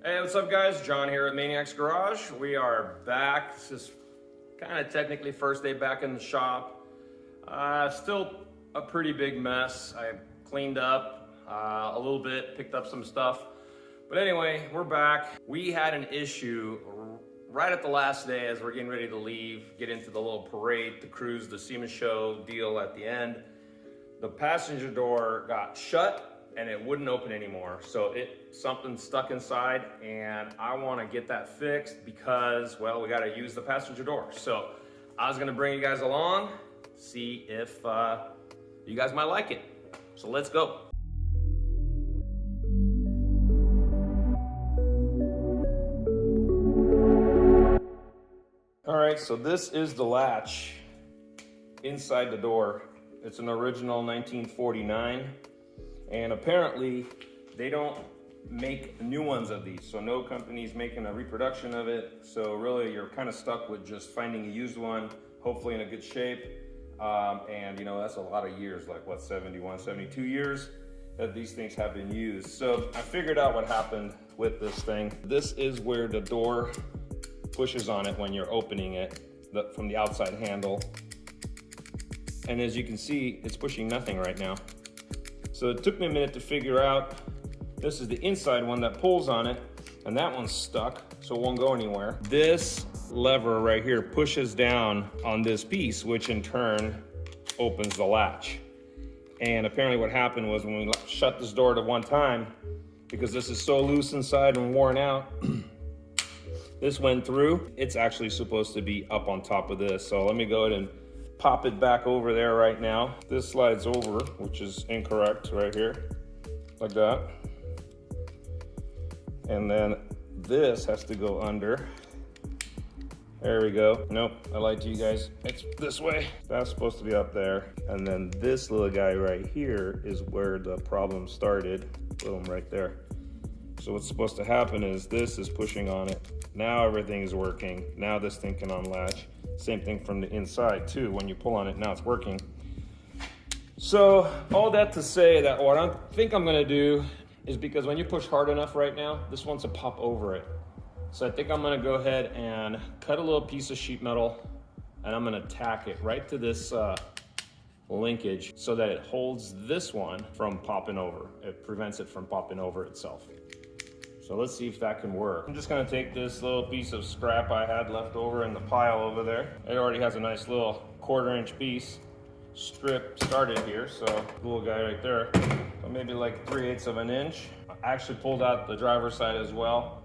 Hey, what's up guys? John here at Maniacs Garage. We are back. This is kind of technically first day back in the shop. Still a pretty big mess. I cleaned up a little bit, picked up some stuff. But anyway, we're back. We had an issue right at the last day as we're getting ready to leave, get into the little parade, the cruise, the SEMA show deal at the end. The passenger door got shut and it wouldn't open anymore. So something stuck inside and I wanna get that fixed because, well, we gotta use the passenger door. So I was gonna bring you guys along, see if you guys might like it. So let's go. All right, so this is the latch inside the door. It's an original 1949. And apparently they don't make new ones of these. So no company's making a reproduction of it. So really you're kind of stuck with just finding a used one, hopefully in a good shape. And you know, that's a lot of years, like what, 71, 72 years that these things have been used. So I figured out what happened with this thing. This is where the door pushes on it when you're opening it from the outside handle. And as you can see, it's pushing nothing right now. So it took me a minute to figure out, this is the inside one that pulls on it, and that one's stuck, so it won't go anywhere. This lever right here pushes down on this piece, which in turn opens the latch. And apparently what happened was when we shut this door at one time, because this is so loose inside and worn out, this went through. It's actually supposed to be up on top of this. So let me go ahead and pop it back over there right now. This slides over, which is incorrect right here, like that. And then this has to go under. There we go. Nope, I lied to you guys. It's this way. That's supposed to be up there. And then this little guy right here is where the problem started. Boom, right there. So what's supposed to happen is this is pushing on it. Now everything is working. Now this thing can unlatch. Same thing from the inside too. When you pull on it, now it's working. So all that to say that what I think I'm gonna do is, because when you push hard enough right now, this wants to pop over it. So I think I'm gonna go ahead and cut a little piece of sheet metal and I'm gonna tack it right to this linkage so that it holds this one from popping over. It prevents it from popping over itself. So let's see if that can work. I'm just gonna take this little piece of scrap I had left over in the pile over there. It already has a nice little 1/4-inch piece strip started here, so little guy right there. So maybe like 3/8 of an inch. I actually pulled out the driver's side as well,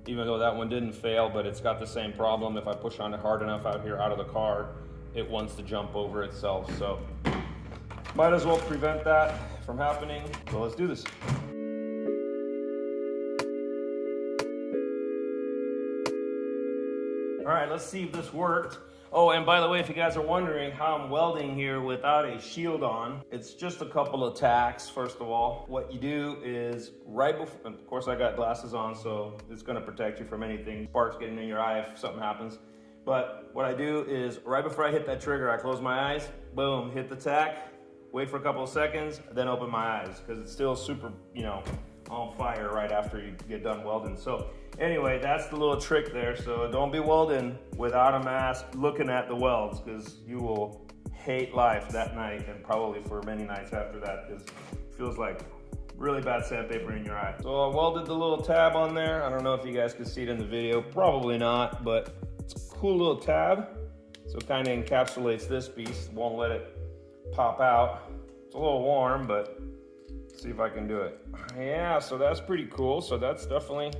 even though that one didn't fail, but it's got the same problem. If I push on it hard enough out here out of the car, it wants to jump over itself. So might as well prevent that from happening. So let's do this. All right, let's see if this worked. Oh, and by the way, if you guys are wondering how I'm welding here without a shield on, it's just a couple of tacks, first of all. What you do is right before, of course I got glasses on, so it's gonna protect you from anything, sparks getting in your eye if something happens. But what I do is right before I hit that trigger, I close my eyes, boom, hit the tack, wait for a couple of seconds, then open my eyes, because it's still super, you know, on fire right after you get done welding. So anyway, that's the little trick there. So don't be welding without a mask looking at the welds, because you will hate life that night and probably for many nights after that, because it feels like really bad sandpaper in your eye. So I welded the little tab on there. I don't know if you guys can see it in the video, probably not, but it's a cool little tab. So it kind of encapsulates this piece, won't let it pop out. It's a little warm, but see if I can do it. Yeah, so that's pretty cool. So that's definitely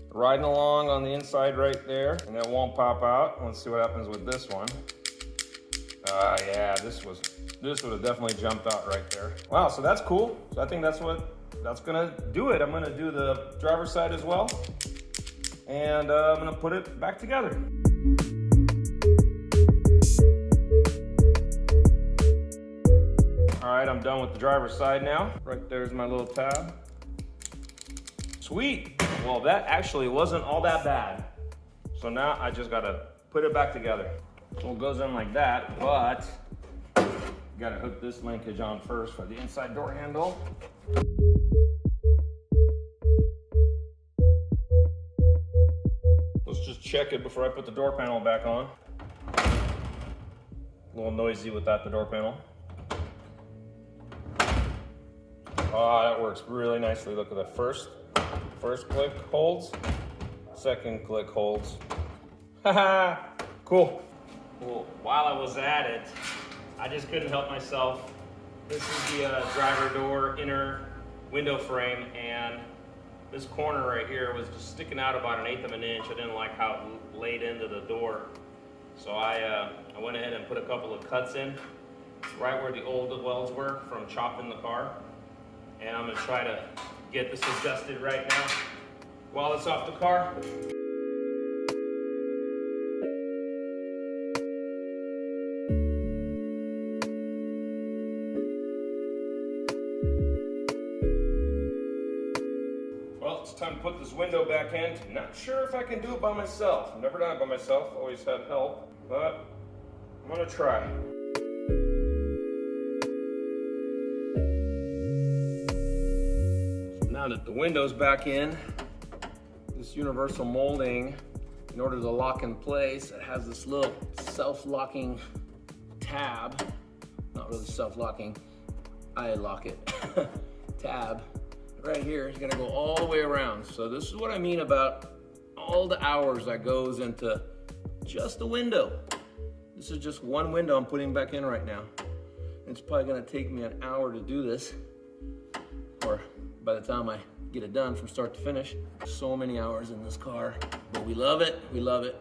riding along on the inside right there, and that won't pop out. Let's see what happens with this one. Yeah, this would have definitely jumped out right there. Wow, so that's cool. So I think that's gonna do it. I'm gonna do the driver's side as well, and I'm gonna put it back together. All right, I'm done with the driver's side now. Right there's my little tab. Sweet. Well, that actually wasn't all that bad. So now I just gotta put it back together. So it goes in like that, but you gotta hook this linkage on first for the inside door handle. check it before I put the door panel back on. A little noisy without the door panel. Ah, that works really nicely. Look at that. First click holds, second click holds. Haha, cool. Well, while I was at it, I just couldn't help myself. This is the driver door inner window frame, and this corner right here was just sticking out about 1/8 of an inch. I didn't like how it laid into the door. So I went ahead and put a couple of cuts in, right where the old welds were from chopping the car. And I'm gonna try to get this adjusted right now while it's off the car. Well, it's time to put this window back in. Not sure if I can do it by myself. I've never done it by myself, always had help, but I'm gonna try. Now that the window's back in, this universal molding, in order to lock in place, it has this little self-locking tab. Not really self-locking, I lock it. Tab. Right here is gonna go all the way around. So this is what I mean about all the hours that goes into just the window. This is just one window I'm putting back in right now. It's probably gonna take me an hour to do this, or by the time I get it done from start to finish. So many hours in this car, but we love it, we love it.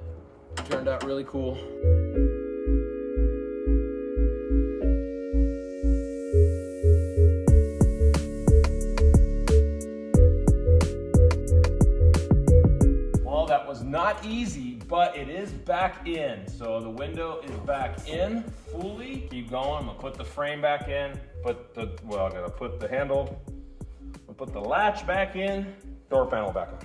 It turned out really cool. Well, that was not easy, but it is back in. So the window is back in fully. Keep going, I'm gonna put the frame back in, I gotta put the handle, put the latch back in, door panel back on.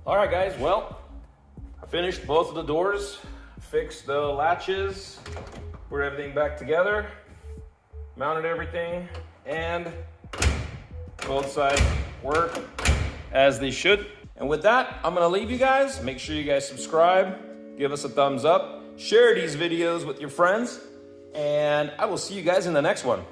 All right, guys, well, I finished both of the doors, fixed the latches, put everything back together, mounted everything, and both sides work as they should. And with that, I'm gonna leave you guys. Make sure you guys subscribe, give us a thumbs up, share these videos with your friends, and I will see you guys in the next one.